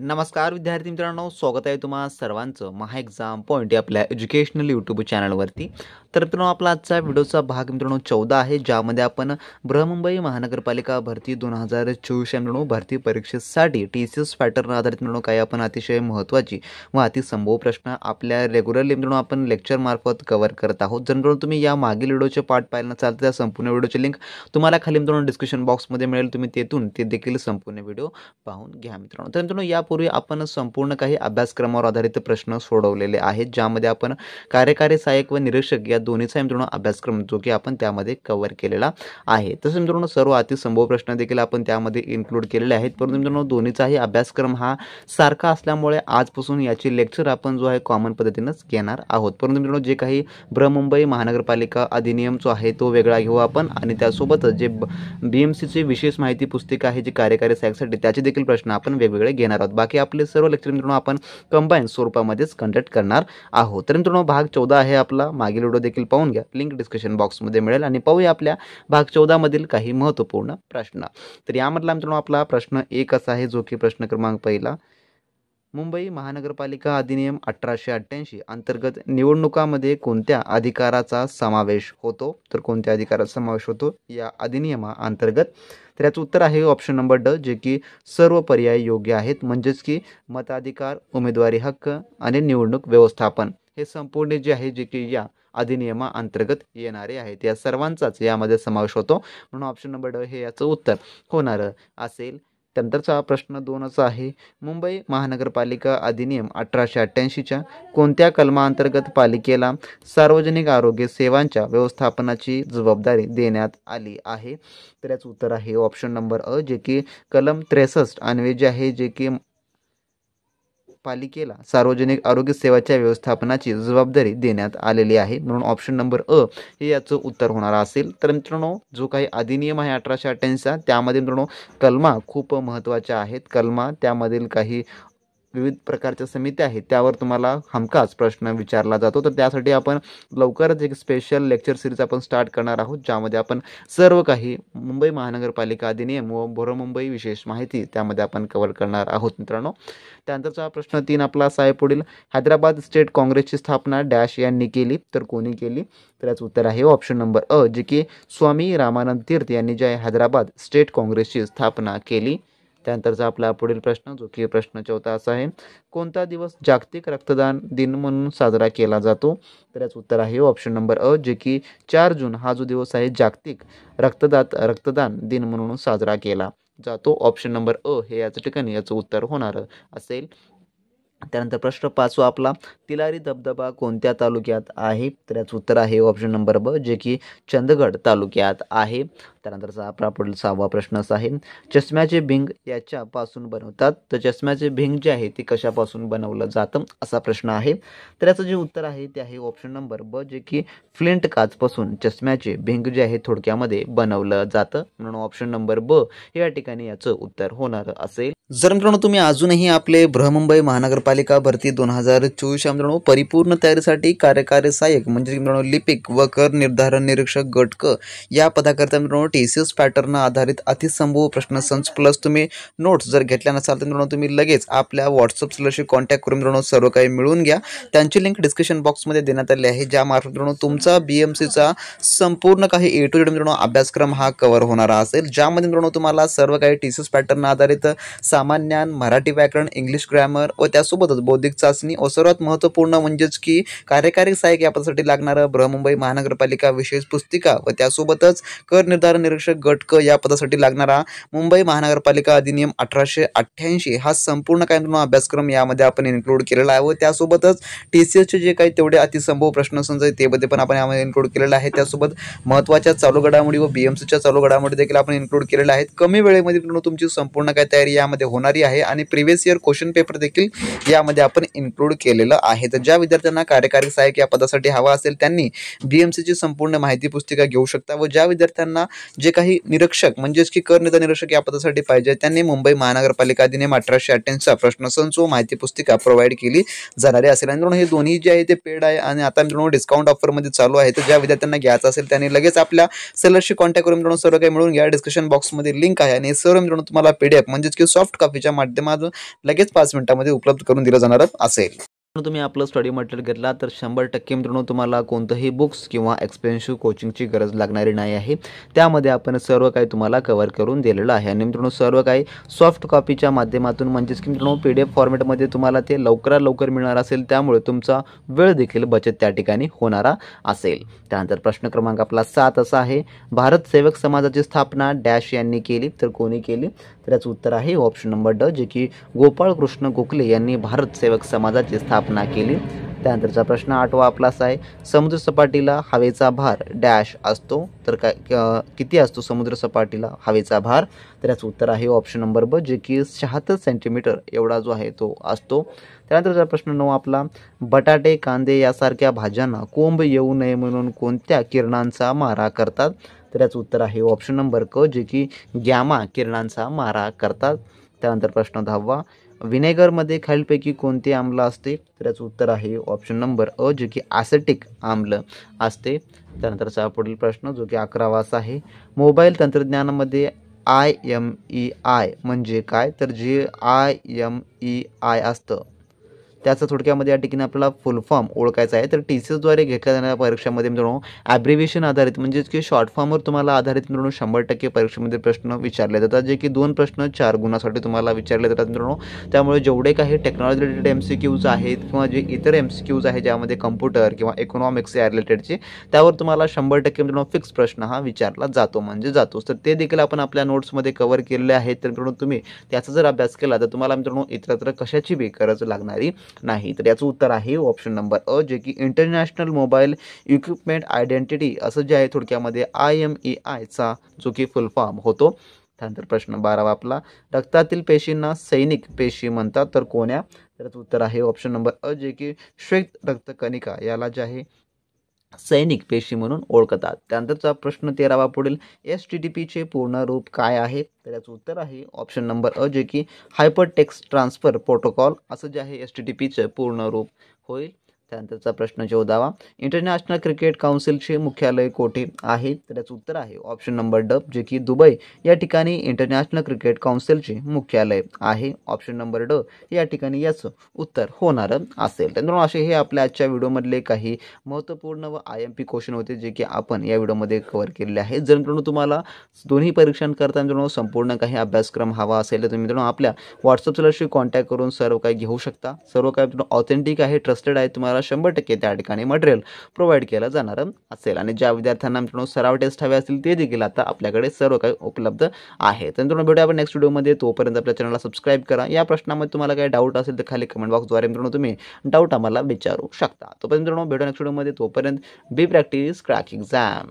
नमस्कार विद्यार्थी मित्रांनो, स्वागत आहे तुम्हा सर्वांचं महा एक्झाम पॉईंट या आपल्या एज्युकेशनल यूट्यूब चॅनलवरती. तर मित्रांनो, आपला आजचा व्हिडिओचा भाग मित्रांनो 14 आहे, ज्यामध्ये आपण बृहन्मुंबई महानगरपालिका भरती 2024 मित्रांनो भरती परीक्षेसाठी TCS पॅटर्न आधारित मित्रांनो काही आपण अतिशय महत्त्वाची व अतिसंभव प्रश्न आपल्या रेग्युलरली मित्रांनो आपण लेक्चर मार्फत कव्हर करत आहोत. जर मित्रांनो तुम्ही या मागील व्हिडिओचे पार्ट पाहिलं नसाल तर त्या संपूर्ण व्हिडिओची लिंक तुम्हाला खाली मित्रांनो डिस्क्रिप्शन बॉक्समध्ये मिळेल. तुम्ही तेथून ते देखील संपूर्ण व्हिडिओ पाहून घ्या मित्रांनो. तर मित्रांनो, यापूर्वी आपण संपूर्ण काही अभ्यासक्रमावर आधारित प्रश्न सोडवलेले आहेत, ज्यामध्ये आपण कार्यकारी सहाय्यक व निरीक्षक या दोन्हीचा मित्रांनो अभ्यासक्रम जो की आपण त्यामध्ये कव्हर केलेला आहे. तसं मित्रांनो सर्व अतिसंभव प्रश्न देखील आपण त्यामध्ये इन्क्लूड केलेले आहेत. परंतु मित्रांनो दोन्हीचाही अभ्यासक्रम हा सारखा असल्यामुळे आजपासून याची लेक्चर आपण जो आहे कॉमन पद्धतीनेच घेणार आहोत. परंतु मित्रांनो जे काही बृहन्मुंबई महानगरपालिका अधिनियम जो आहे तो वेगळा घेऊ आपण, आणि त्यासोबतच जे BMCची विशेष माहिती पुस्तिका आहे जी कार्यकारी सहाय्यकसाठी त्याचे देखील प्रश्न आपण वेगवेगळे घेणार आहोत. बाकी आपले सर्व लेक्चर मित्रांनो आपण कंबाईन स्वरूपामध्येच कंडक्ट करणार आहोत. तर मित्रांनो भाग 14 आहे आपला, मागील व्हिडिओ देखील पाहून घ्या, लिंक डिस्क्रिप्शन बॉक्समध्ये मिळेल. आणि पाहूया आपल्या भाग 14 मधील काही महत्त्वपूर्ण प्रश्न. तर यामधला मित्रांनो आपला प्रश्न 1 असा आहे, जो की प्रश्न क्रमांक पहिला, मुंबई महानगरपालिका अधिनियम 1888 अंतर्गत निवडणुकामध्ये कोणत्या अधिकाराचा समावेश होतो? तर कोणत्या अधिकाराचा समावेश होतो या अधिनियमा अंतर्गत? तर याचं उत्तर आहे ऑप्शन नंबर ड, जे की सर्व पर्याय योग्य आहेत. म्हणजेच की मताधिकार, उमेदवारी हक्क आणि निवडणूक व्यवस्थापन हे संपूर्ण जे आहे जे की या अधिनियमा अंतर्गत येणारे आहेत, या सर्वांचाच यामध्ये समावेश होतो. म्हणून ऑप्शन नंबर ड हे याचं उत्तर होणार असेल. त्यानंतरचा प्रश्न 2 असा आहे, मुंबई महानगरपालिका अधिनियम 1888च्या कोणत्या कलमाअंतर्गत पालिकेला सार्वजनिक आरोग्य सेवांच्या व्यवस्थापनाची जबाबदारी देण्यात आली आहे? तर याचं उत्तर आहे ऑप्शन नंबर अ, जे की कलम 63 अन्वये जे आहे जे की पालिकेला सार्वजनिक आरोग्य सेवाच्या व्यवस्थापनाची जबाबदारी देण्यात आलेली आहे. म्हणून ऑप्शन नंबर अ हे याचं उत्तर होणार असेल. तर मित्रांनो जो काही अधिनियम आहे 1888चा, त्यामध्ये मित्रांनो कलमा खूप महत्त्वाच्या आहेत. कलमा त्यामधील काही विविध प्रकारच्या समित्या आहेत त्यावर तुम्हाला हमखास प्रश्न विचारला जातो. तर त्यासाठी आपण लवकरच एक स्पेशल लेक्चर सिरीज आपण स्टार्ट करणार आहोत, ज्यामध्ये आपण सर्व काही मुंबई महानगरपालिका अधिनियम व बृहन्मुंबई विशेष माहिती त्यामध्ये आपण कव्हर करणार आहोत मित्रांनो. त्यानंतरचा प्रश्न 3 आपला असा आहे पुढील, हैदराबाद स्टेट काँग्रेसची स्थापना डॅश यांनी केली? तर कोणी केली? तर याचं उत्तर आहे ऑप्शन नंबर अ, जे की स्वामी रामानंद तीर्थ यांनी जे आहे हैदराबाद स्टेट काँग्रेसची स्थापना केली. त्यानंतरचा आपला पुढील प्रश्न जो की प्रश्न 4 असा आहे, कोणता दिवस जागतिक रक्तदान दिन म्हणून साजरा केला जातो? तर याचं उत्तर आहे ऑप्शन नंबर अ, जे की 4 जून हा जो दिवस आहे जागतिक रक्तदान दिन म्हणून साजरा केला जातो. ऑप्शन नंबर अ हे याच्या ठिकाणी याचं उत्तर होणार असेल. त्यानंतर प्रश्न 5 आपला, तिलारी धबधबा कोणत्या तालुक्यात आहे? तर याचं उत्तर आहे ऑप्शन नंबर ब, जे की चंदगड तालुक्यात आहे. त्यानंतरचा आपला पुढील 6वा प्रश्न असा आहे, चष्म्याचे भिंग याच्यापासून बनवतात? तर चष्म्याचे भिंग जे आहे ते कशापासून बनवलं जातं असा प्रश्न आहे. तर याचं जे उत्तर आहे ते आहे ऑप्शन नंबर ब, जे की फ्लिंट काचपासून चष्म्याचे भिंग जे आहे थोडक्यामध्ये बनवलं जातं. म्हणून ऑप्शन नंबर ब हे या ठिकाणी याचं उत्तर होणार असेल. जर मित्रांनो तुम्ही अजूनही आपले बृहन्मुंबई महानगरपालिका भरती 2024 मित्रांनो परिपूर्ण तयारीसाठी कार्यकारी सहाय्यक म्हणजे मित्रांनो लिपिक व कर निर्धारण निरीक्षक गट क या पदाकरता मित्रांनो TCS पॅटर्न आधारित अतिसंभव प्रश्नसंच प्लस तुम्ही नोट्स जर घेतल्या नसाल तर मित्रांनो तुम्ही लगेच आपल्या व्हॉट्सअप सेलरशी कॉन्टॅक्ट करून मित्रांनो सर्व काही मिळवून घ्या. त्यांची लिंक डिस्क्रिप्शन बॉक्समध्ये देण्यात आली आहे, ज्या मार्फत मित्रांनो तुमचा BMCचा संपूर्ण काही A to Z मित्रांनो अभ्यासक्रम हा कव्हर होणार असेल, ज्यामध्ये मित्रांनो तुम्हाला सर्व काही TCS पॅटर्न आधारित सामान्य मराठी व्याकरण, इंग्लिश ग्रामर व त्यासोबतच बौद्धिक चाचणी व सर्वात महत्त्वपूर्ण म्हणजेच की कार्यकारी सहाय्यक या पदासाठी लागणारं बृहन्मुंबई महानगरपालिका विशेष पुस्तिका व त्यासोबतच कर निर्धारण निरीक्षक गट क या पदासाठी लागणारा मुंबई महानगरपालिका अधिनियम 1888 हा संपूर्ण काही अभ्यासक्रम यामध्ये आपण इन्क्लूड केलेला आहे. व त्यासोबतच TCSचे जे काही तेवढे अतिसंभव प्रश्नसंच आहेत ते पण आपण यामध्ये इन्क्लूड केलेला आहे. त्यासोबत महत्त्वाच्या चालू घडामोडी व BMCच्या चालू घडामोडी देखील आपण इन्क्लूड केलेल्या आहेत. कमी वेळेमध्ये तुमची संपूर्ण काय तयारी यामध्ये होणारी आहे आणि प्रिव्हियस इयर क्वेश्चन पेपर देखील यामध्ये आपण इन्क्लूड केलेलं आहे. तर ज्या विद्यार्थ्यांना कार्यकारी सहाय्यक या पदासाठी हवा असेल त्यांनी BMCची संपूर्ण माहिती पुस्तिका घेऊ शकता. व ज्या विद्यार्थ्यांना जे काही निरीक्षक म्हणजेच की कर निर्धारण निरीक्षक या पदासाठी पाहिजे त्यांनी मुंबई महानगरपालिका अधिनियम 1888चा प्रश्नसंच व माहिती पुस्तिका प्रोव्हाइड केली जाणारी असेल. आणि मित्रांनो हे दोन्ही जे आहे ते पेड आहे आणि आता मित्रांनो डिस्काउंट ऑफरमध्ये चालू आहे. तर ज्या विद्यार्थ्यांना घ्यायचं असेल त्यांनी लगेच आपल्या सेलरशी कॉन्टॅक्ट करून मित्रांनो सर्व काही मिळून घ्या. डिस्क्रिप्शन बॉक्समध्ये लिंक आहे आणि सर्व मित्रांनो तुम्हाला PDF म्हणजेच की सॉफ्ट सॉफ्ट कॉपीच्या माध्यमातून लगेच 5 मिनिटांमध्ये उपलब्ध करून दिलं जाणार असेल. तुम्ही आपलं स्टडी मटेरियल घेतला तर 100% मित्रांनो तुम्हाला कोणतंही बुक्स किंवा एक्सपेन्सिव्ह कोचिंगची गरज लागणारी नाही आहे. त्यामध्ये आपण सर्व काही तुम्हाला कव्हर करून दिलेलं आहे आणि मित्रांनो सर्व काही सॉफ्ट कॉपीच्या माध्यमातून म्हणजेच की मित्रांनो PDF फॉर्मॅटमध्ये तुम्हाला ते लवकरात लवकर मिळणार असेल, त्यामुळे तुमचा वेळ देखील बचत त्या ठिकाणी होणारा असेल. त्यानंतर प्रश्न क्रमांक आपला 7 असा आहे, भारत सेवक समाजाची स्थापना डॅश यांनी केली, तर कोणी केली? तर याचं उत्तर आहे ऑप्शन नंबर ड, जे की गोपाळ कृष्ण गोखले यांनी भारत सेवक समाजाची स्थापना केली. त्यानंतरचा प्रश्न 8वा आपला असा आहे, समुद्र सपाटीला हवेचा भार डॅश असतो, तर काय किती असतो समुद्र सपाटीला हवेचा भार? तर याचं उत्तर आहे ऑप्शन नंबर ब, जे की 76 सेंटीमीटर एवढा जो आहे तो असतो. त्यानंतरचा प्रश्न 9 आपला, बटाटे कांदे यासारख्या भाज्यांना कोंब येऊ नये म्हणून कोणत्या किरणांचा मारा करतात? तर याचं उत्तर आहे ऑप्शन नंबर क, जे की गॅमा किरणांचा मारा करतात. त्यानंतर प्रश्न 10वा, व्हिनेगरमध्ये खालीलपैकी कोणते आम्ल असते? तर याचं उत्तर आहे ऑप्शन नंबर अ, जे की ॲसेटिक आम्ल असते. त्यानंतरचा पुढील प्रश्न जो की 11वा असा आहे, मोबाईल तंत्रज्ञानामध्ये IMEI म्हणजे काय? तर जे IMEI असतं त्याचं थोडक्यामध्ये या ठिकाणी आपल्याला फुल फॉर्म ओळखायचा आहे. तर TCSद्वारे घेतल्या जाणाऱ्या परीक्षामध्ये मित्रांनो ॲब्रिव्हिएशन आधारित म्हणजेच की शॉर्ट फॉर्मवर तुम्हाला आधारित मित्रांनो 100% परीक्षेमध्ये प्रश्न विचारले जातात, जे की 2 प्रश्न 4 गुणासाठी तुम्हाला विचारले जातात मित्रांनो. त्यामुळे जेवढे काही टेक्नॉलॉजी रिलेटेड MCQs आहेत किंवा जे इतर MCQs आहेत ज्यामध्ये कम्प्युटर किंवा इकॉनॉमिक्स या रिलेटेडचे, त्यावर तुम्हाला 100% मित्रांनो फिक्स प्रश्न हा विचारला जातो म्हणजे जातोच. तर ते देखील आपण आपल्या नोट्समध्ये कव्हर केलेले आहेत. तर मित्रांनो तुम्ही त्याचा जर अभ्यास केला तर तुम्हाला मित्रांनो इतरत्र कशाची बी गरज लागणारी नाही. तर याचं उत्तर आहे ऑप्शन नंबर अ, जे की इंटरनॅशनल मोबाईल इक्विपमेंट आयडेंटिटी असं जे आहे थोडक्यामध्ये IMEI चा जो की फुल फॉर्म होतो. त्यानंतर प्रश्न 12वा आपला, रक्तातील पेशींना सैनिक पेशी म्हणतात, तर कोण्या? तर याचं उत्तर आहे ऑप्शन नंबर अ, जे की श्वेत रक्तकणिका याला जे आहे सैनिक पेशी म्हणून ओळखतात. त्यानंतरचा प्रश्न 13वा पुढील, STTPचे पूर्ण रूप काय आहे? तर याचं उत्तर आहे ऑप्शन नंबर अ, जे की हायपर टेक्स्ट ट्रान्सफर प्रोटोकॉल असं जे आहे STTPचे पूर्ण रूप होईल. त्यानंतरचा प्रश्न 14वा, इंटरनॅशनल क्रिकेट काउन्सिलचे मुख्यालय कोठे आहे? तर याचं उत्तर आहे ऑप्शन नंबर ड, जे की दुबई या ठिकाणी इंटरनॅशनल क्रिकेट काउन्सिलचे मुख्यालय आहे. ऑप्शन नंबर ड या ठिकाणी याचं उत्तर होणार असेल. तर असे हे आपल्या आजच्या व्हिडिओमधले काही महत्त्वपूर्ण व IMP क्वेश्चन होते, जे की आपण या व्हिडिओमध्ये कव्हर केलेले आहेत. जर मित्रांनो तुम्हाला दोन्ही परीक्षांकरता मित्रांनो संपूर्ण काही अभ्यासक्रम हवा असेल तर तुम्ही मित्रांनो आपल्या व्हॉट्सअप चॅनलशी कॉन्टॅक्ट करून सर्व काही घेऊ शकता. सर्व काही मित्रांनो ऑथेंटिक आहे, ट्रस्टेड आहे, तुम्हाला 100% त्या ठिकाणी मटेरियल प्रोव्हाइड केलं जाणार असेल. आणि ज्या विद्यार्थ्यांना मित्रांनो सराव टेस्ट हवे असतील ते देखील आता आपल्याकडे सर्व काही उपलब्ध आहे. तर मित्रांनो भेटूया आपण नेक्स्ट व्हिडिओमध्ये. तोपर्यंत आपल्या चॅनलला सबस्क्राईब करा. या प्रश्नामध्ये तुम्हाला काही डाऊट असेल तर खाली कमेंट बॉक्सद्वारे मित्रांनो तुम्ही डाऊट आम्हाला विचारू शकता. तोपर्यंत मित्रांनो भेटूया नेक्स्ट व्हिडिओमध्ये. तोपर्यंत बी प्रॅक्टिस क्रॅक एक्झाम.